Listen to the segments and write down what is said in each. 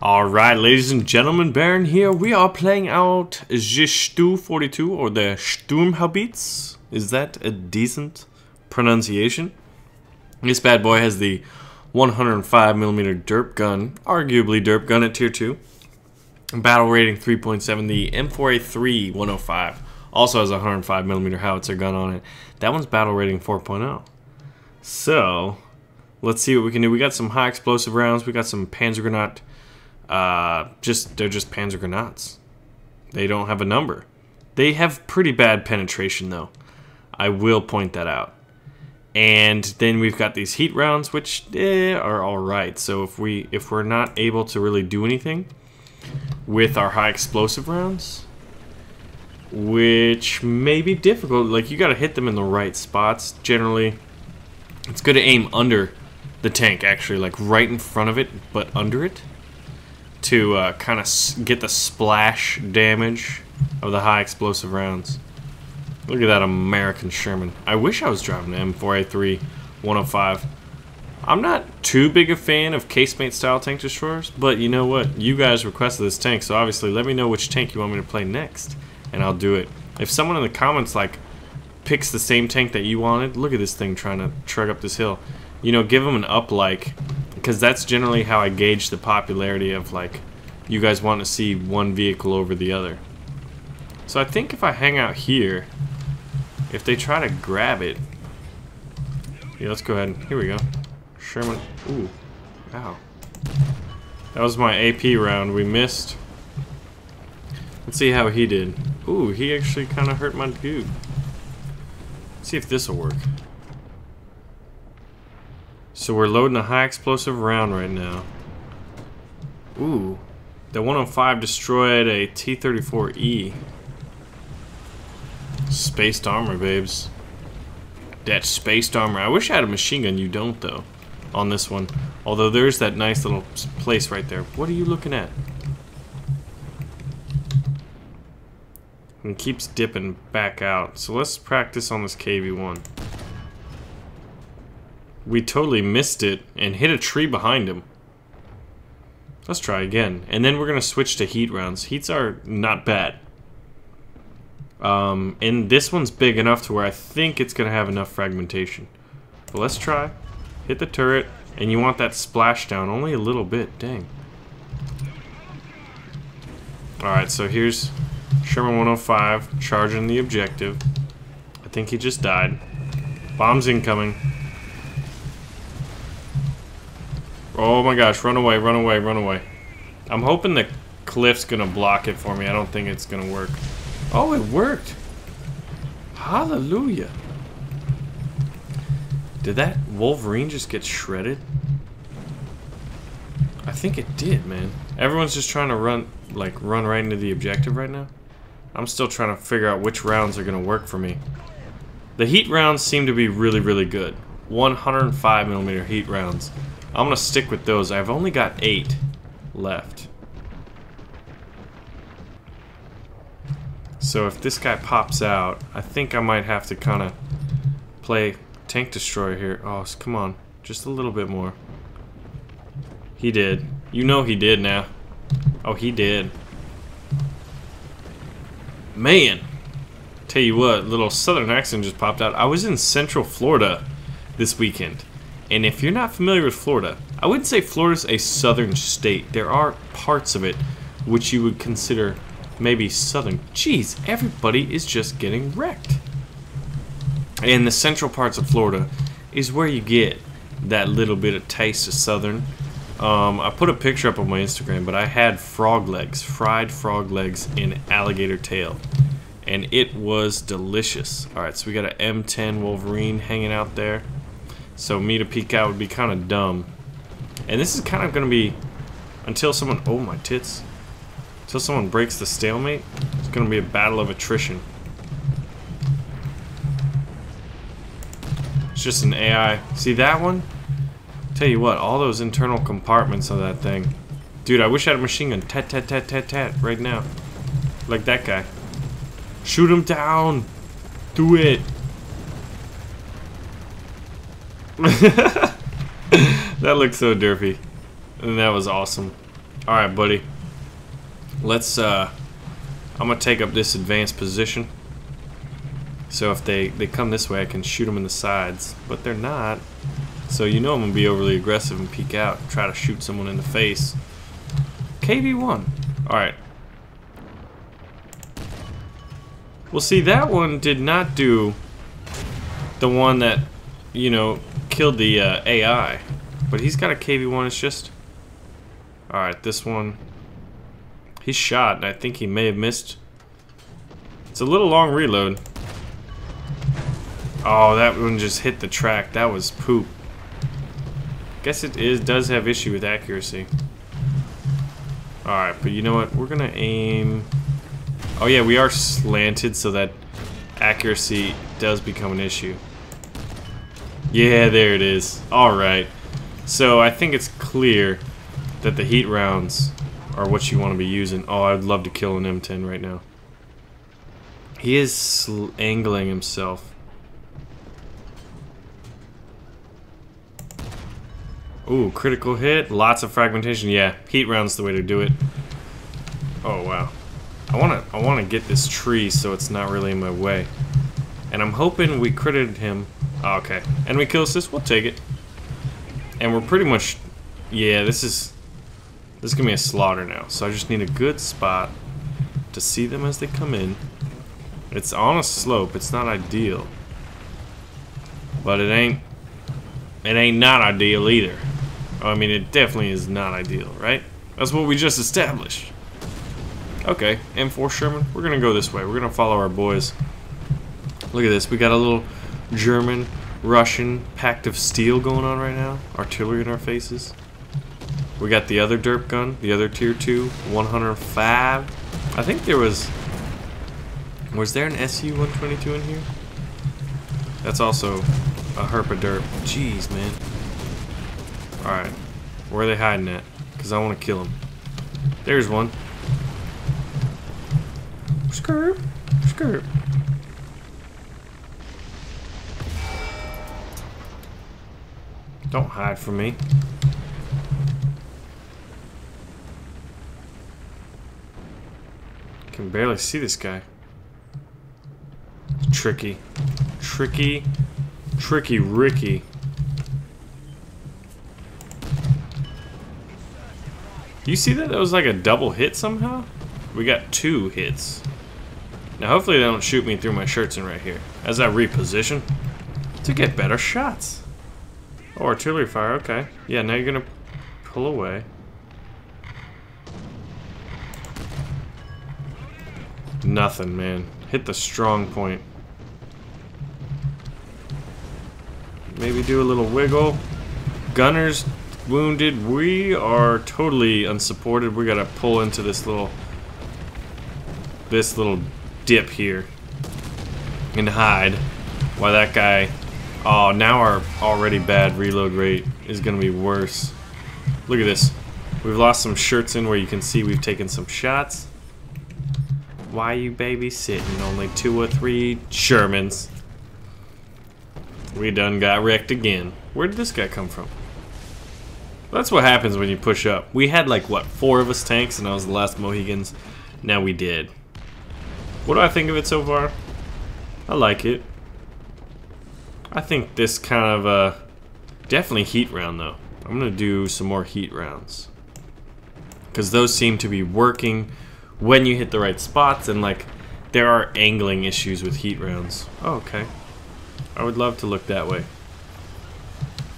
Alright, ladies and gentlemen, Baron here. We are playing out StuH 42, or the Sturmhaubitz. Is that a decent pronunciation? This bad boy has the 105mm Derp gun, arguably Derp gun at tier 2. Battle rating 3.7, the M4A3 105. Also has a 105mm howitzer gun on it. That one's battle rating 4.0. So, let's see what we can do. We got some high explosive rounds, we got some Panzergranat. They're just Panzergranats. They don't have a number. They have pretty bad penetration though. I will point that out. And then we've got these heat rounds, which are alright. So if we're not able to really do anything with our high explosive rounds, which may be difficult, like you gotta hit them in the right spots. Generally, it's good to aim under the tank, actually, like right in front of it, but under it, to kind of get the splash damage of the high explosive rounds. Look at that American Sherman. I wish I was driving an M4A3 105. I'm not too big a fan of casemate style tank destroyers, but you know what? You guys requested this tank, so obviously let me know which tank you want me to play next, and I'll do it. If someone in the comments like picks the same tank that you wanted, look at this thing trying to trek up this hill. You know, give them an up like, because that's generally how I gauge the popularity of, like, you guys want to see one vehicle over the other. So I think if I hang out here, if they try to grab it, yeah, let's go ahead and, here we go. Sherman, ooh, ow. That was my AP round, we missed. Let's see how he did. Ooh, he actually kind of hurt my dude. Let's see if this will work. So we're loading a high explosive round right now. Ooh, the 105 destroyed a T-34E. Spaced armor, babes. That spaced armor. I wish I had a machine gun. You don't, though, on this one. Although there's that nice little place right there. What are you looking at? And it keeps dipping back out. So let's practice on this KV-1. We totally missed it and hit a tree behind him. Let's try again. And then we're going to switch to heat rounds. Heats are not bad. And this one's big enough to where I think it's going to have enough fragmentation. But let's try. Hit the turret. And you want that splashdown only a little bit. Dang. Alright, so here's Sherman 105 charging the objective. I think he just died. Bombs incoming. Oh my gosh, run away, run away, run away. I'm hoping the cliff's gonna block it for me. I don't think it's gonna work. Oh, it worked. Hallelujah. Did that Wolverine just get shredded? I think it did, man. Everyone's just trying to run right into the objective right now. I'm still trying to figure out which rounds are gonna work for me. The heat rounds seem to be really, really good. 105mm heat rounds. I'm gonna stick with those. I've only got 8 left. So if this guy pops out, I think I might have to kind of play tank destroyer here. Oh, come on, just a little bit more. He did. You know he did now. Oh, he did. Man, tell you what, little southern accent just popped out. I was in Central Florida this weekend. And if you're not familiar with Florida, I wouldn't say Florida's a southern state. There are parts of it which you would consider maybe southern. Jeez, everybody is just getting wrecked. And the central parts of Florida is where you get that little bit of taste of southern. I put a picture up on my Instagram, but I had frog legs, fried frog legs in alligator tail. And it was delicious. Alright, so we got an M10 Wolverine hanging out there. So me to peek out would be kind of dumb. And this is kind of going to be, until someone, oh my tits, until someone breaks the stalemate, it's going to be a battle of attrition. It's just an AI. See that one? Tell you what, all those internal compartments of that thing. Dude, I wish I had a machine gun. Tat, tat, tat, tat, tat, right now. Like that guy. Shoot him down. Do it. That looked so derpy. And that was awesome. Alright, buddy. Let's, I'm gonna take up this advanced position. So if they come this way, I can shoot them in the sides. But they're not. So you know I'm gonna be overly aggressive and peek out and try to shoot someone in the face. KV-1. Alright. Well, see, that one did not do the one that, you know, killed the AI. But he's got a KV-1. It's just... Alright, this one... He's shot, and I think he may have missed. It's a little long reload. Oh, that one just hit the track. That was poop. Guess it does have issue with accuracy. Alright, but you know what? We're gonna aim... Oh yeah, we are slanted, so that accuracy does become an issue. Yeah, there it is. Alright. So I think it's clear that the heat rounds are what you want to be using. Oh, I'd love to kill an M10 right now. He is angling himself. Ooh, critical hit. Lots of fragmentation. Yeah, heat rounds the way to do it. Oh, wow. I wanna get this tree so it's not really in my way. And I'm hoping we critted him. Oh, okay. Enemy kill assist, we'll take it. And we're pretty much... Yeah, this is gonna be a slaughter now. So I just need a good spot to see them as they come in. It's on a slope, it's not ideal. But it ain't not ideal either. I mean, it definitely is not ideal, right? That's what we just established. Okay, M4 Sherman, we're gonna go this way. We're gonna follow our boys. Look at this, we got a little German, Russian pact of steel going on right now. Artillery in our faces. We got the other derp gun, the other tier 2, 105. I think there was there an SU-122 in here? That's also a herpa derp. Jeez, man. Alright, where are they hiding at? Because I want to kill them. There's one. Skirt, skirt. Don't hide from me. Can barely see this guy. Tricky. Tricky. Tricky Ricky. You see that? That was like a double hit somehow? We got 2 hits. Now hopefully they don't shoot me through my shirts in right here. As I reposition to get better shots. Oh, artillery fire, okay. Yeah, now you're gonna pull away. Nothing, man. Hit the strong point. Maybe do a little wiggle. Gunners wounded. We are totally unsupported. We gotta pull into this little dip here and hide while that guy... Oh, now our already bad reload rate is gonna be worse. Look at this. We've lost some shirts in where you can see we've taken some shots. Why you babysitting? Only 2 or 3 Shermans. We done got wrecked again. Where did this guy come from? That's what happens when you push up. We had like, what, 4 of us tanks and I was the last Mohegans. Now we did. What do I think of it so far? I like it. I think this kind of, definitely heat round though. I'm gonna do some more heat rounds. Because those seem to be working when you hit the right spots, and like, there are angling issues with heat rounds. Oh, okay. I would love to look that way.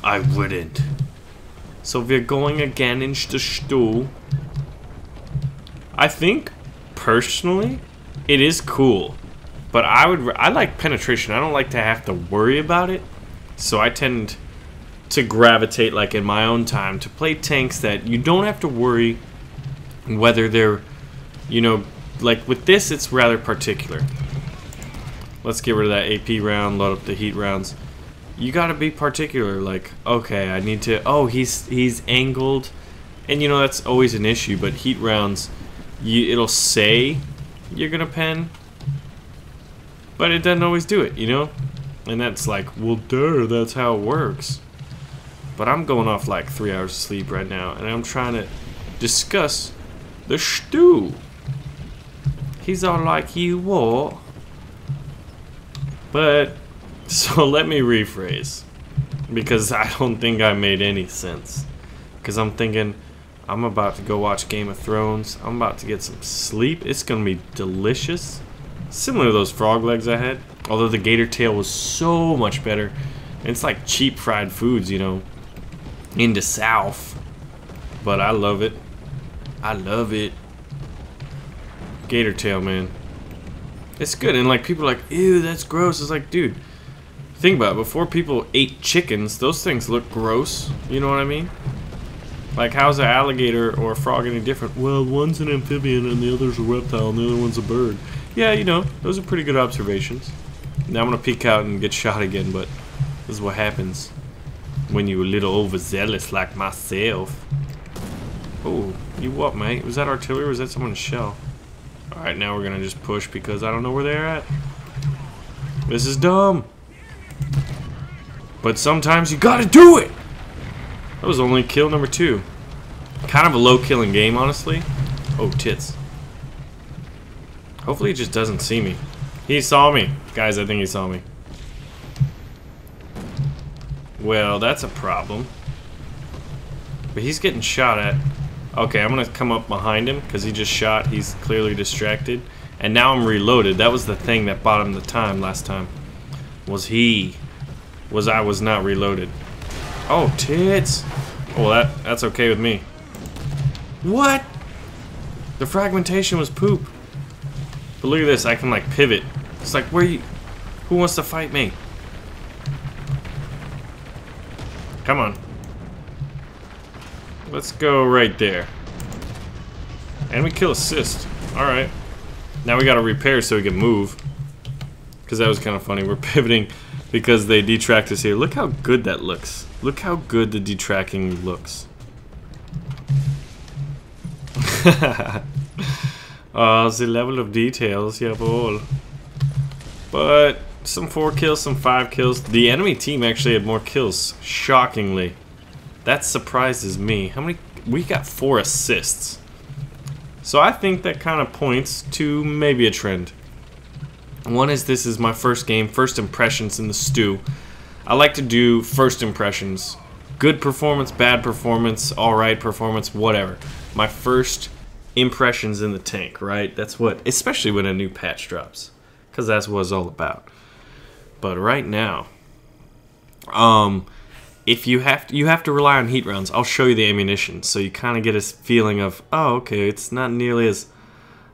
I wouldn't. So we're going again into the StuH. I think, personally, it is cool. But I like penetration. I don't like to have to worry about it. So I tend to gravitate, like in my own time, to play tanks that you don't have to worry whether they're, you know, like with this, it's rather particular. Let's get rid of that AP round, load up the heat rounds. You gotta be particular, like, okay, I need to, oh, he's angled. And you know, that's always an issue, but heat rounds, it'll say you're gonna pen, but it doesn't always do it, you know? And that's like, well, duh, that's how it works. But I'm going off like 3 hours of sleep right now, and I'm trying to discuss the StuH. He's all like, you what? But, so let me rephrase. Because I don't think I made any sense. Because I'm thinking, I'm about to go watch Game of Thrones. I'm about to get some sleep. It's going to be delicious. Similar to those frog legs I had. Although the gator tail was so much better. And it's like cheap fried foods, you know. In the South. But I love it. I love it. Gator tail, man. It's good. And like people are like, ew, that's gross. It's like, dude, think about it. Before people ate chickens, those things look gross. You know what I mean? Like, how's an alligator or a frog any different? Well, one's an amphibian and the other's a reptile and the other one's a bird. Yeah, you know, those are pretty good observations. Now I'm gonna peek out and get shot again, but this is what happens when you're a little overzealous like myself. Oh, you what, mate? Was that artillery or was that someone's shell? Alright, now we're gonna just push because I don't know where they're at. This is dumb. But sometimes you gotta do it! That was only kill number 2. Kind of a low killing game, honestly. Oh, tits. Hopefully he just doesn't see me. He saw me. Guys, I think he saw me. Well, that's a problem. But he's getting shot at. Okay, I'm gonna come up behind him because he just shot. He's clearly distracted. And now I'm reloaded. That was the thing that bought him the time last time. I was not reloaded. Oh, tits. Well, that's okay with me. What? The fragmentation was poop. But look at this. I can like pivot. It's like, who wants to fight me? Come on. Let's go right there. And we kill assist. Alright. Now we gotta repair so we can move. Because that was kind of funny. We're pivoting because they detract us here. Look how good that looks. Look how good the detracting looks. Oh, the level of details, yeah, boy. But some 4 kills, some 5 kills. The enemy team actually had more kills, shockingly. That surprises me. How many? We got 4 assists. So I think that kind of points to maybe a trend. One is this is my first game, first impressions in the StuH. I like to do first impressions. Good performance, bad performance, alright performance, whatever. My first impressions in the tank, right? That's what, especially when a new patch drops. Because that's what it's all about. But right now, if you have to rely on heat rounds. I'll show you the ammunition, so you kind of get a feeling of, oh, okay, it's not nearly as...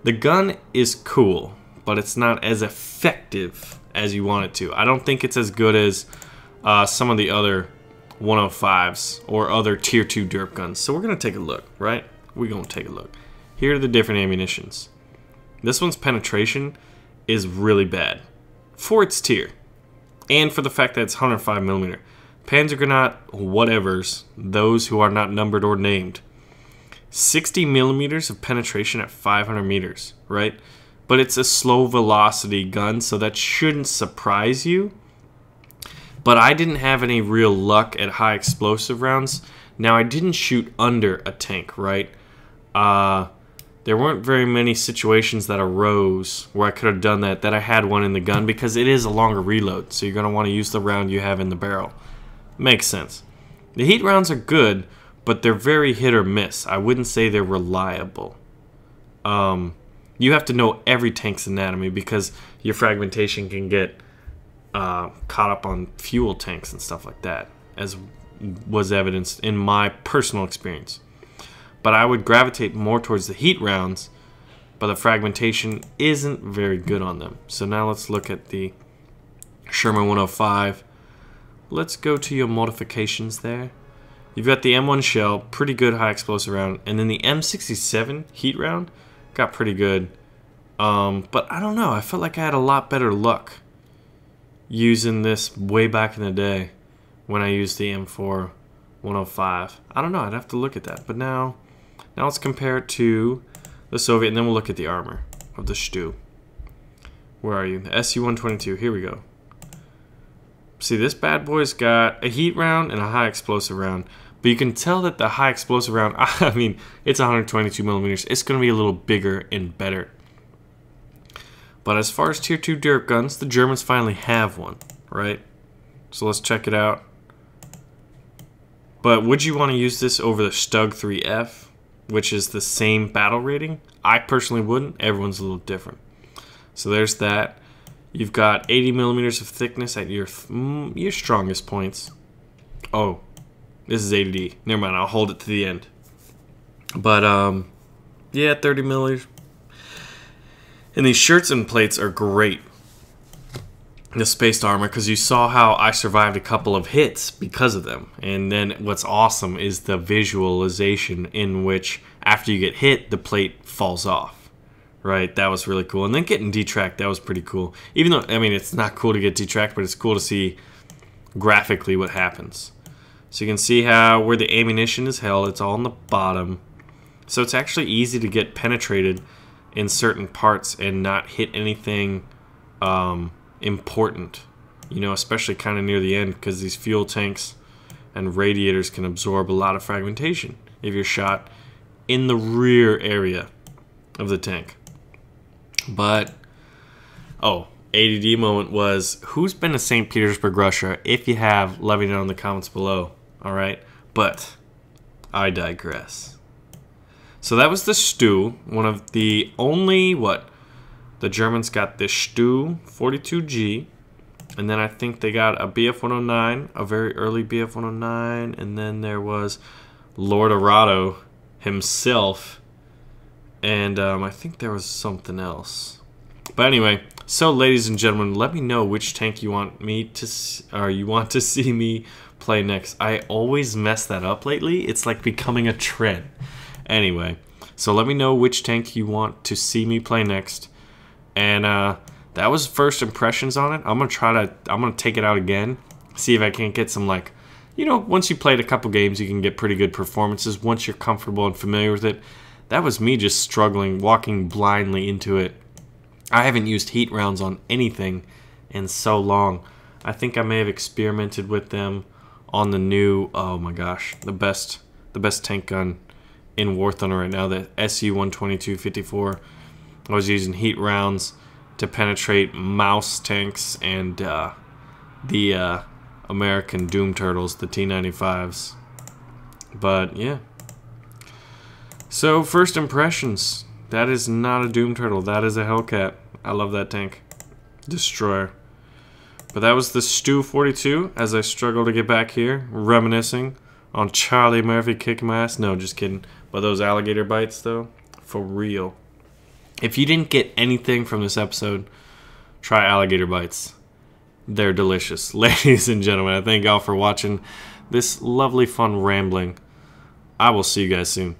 The gun is cool, but it's not as effective as you want it to. I don't think it's as good as some of the other 105s or other tier 2 derp guns. So we're going to take a look, right? We're going to take a look. Here are the different ammunitions. This one's penetration is really bad for its tier, and for the fact that it's 105mm. Panzergranat, whatevers, those who are not numbered or named. 60mm of penetration at 500 meters, right? But it's a slow velocity gun, so that shouldn't surprise you. But I didn't have any real luck at high explosive rounds. Now, I didn't shoot under a tank, right? There weren't very many situations that arose where I could have done that I had one in the gun, because it is a longer reload, so you're going to want to use the round you have in the barrel. Makes sense. The heat rounds are good, but they're very hit or miss. I wouldn't say they're reliable. You have to know every tank's anatomy, because your fragmentation can get caught up on fuel tanks and stuff like that, as was evidenced in my personal experience. But I would gravitate more towards the heat rounds, but the fragmentation isn't very good on them. So now let's look at the Sherman 105. Let's go to your modifications there. You've got the M1 shell, pretty good high explosive round, and then the M67 heat round got pretty good. But I don't know, I felt like I had a lot better luck using this way back in the day when I used the M4 105. I don't know, I'd have to look at that. But now let's compare it to the Soviet, and then we'll look at the armor of the StuH. Where are you? The SU-122, here we go. See, this bad boy's got a heat round and a high explosive round, But you can tell that the high explosive round, I mean, it's 122 millimeters. It's going to be a little bigger and better. But as far as Tier 2 derp guns, the Germans finally have one, right? So let's check it out. But would you want to use this over the StuG 3F, which is the same battle rating? I personally wouldn't. Everyone's a little different. So there's that. You've got 80 millimeters of thickness at your strongest points. Oh, this is 80D. Never mind, I'll hold it to the end. But, yeah, 30 millimeters. And these shirts and plates are great. The spaced armor, because you saw how I survived a couple of hits because of them. And then what's awesome is the visualization in which after you get hit, the plate falls off. Right? That was really cool. And then getting detracked, that was pretty cool. Even though, I mean, it's not cool to get detracked, but it's cool to see graphically what happens. So you can see how where the ammunition is held, it's all on the bottom. So it's actually easy to get penetrated in certain parts and not hit anything important, you know, especially kind of near the end, because these fuel tanks and radiators can absorb a lot of fragmentation if you're shot in the rear area of the tank. But, oh, ADD moment was, who's been to St. Petersburg, Russia? If you have, let me know in the comments below, alright? But, I digress. So that was the StuH, one of the only, the Germans got this StuH 42G, and then I think they got a BF-109, a very early BF-109, and then there was Lord Arado himself, and I think there was something else. But anyway, so ladies and gentlemen, let me know which tank you want me to, or you want to see me play next. I always mess that up lately. It's like becoming a trend. Anyway, so let me know which tank you want to see me play next. And that was first impressions on it. I'm gonna take it out again, see if I can't get some, like, you know, once you played a couple games, you can get pretty good performances once you're comfortable and familiar with it. That was me just struggling, walking blindly into it. I haven't used heat rounds on anything in so long. I think I may have experimented with them on the new, oh my gosh, the best tank gun in War Thunder right now, the SU-122-54. I was using heat rounds to penetrate mouse tanks and the American Doom Turtles, the T-95s. But yeah. So first impressions. That is not a Doom Turtle. That is a Hellcat. I love that tank. Destroyer. But that was the StuH 42 as I struggle to get back here, reminiscing on Charlie Murphy kicking my ass. No, just kidding. But those alligator bites, though, for real. If you didn't get anything from this episode, try alligator bites. They're delicious. Ladies and gentlemen, I thank y'all for watching this lovely, fun rambling. I will see you guys soon.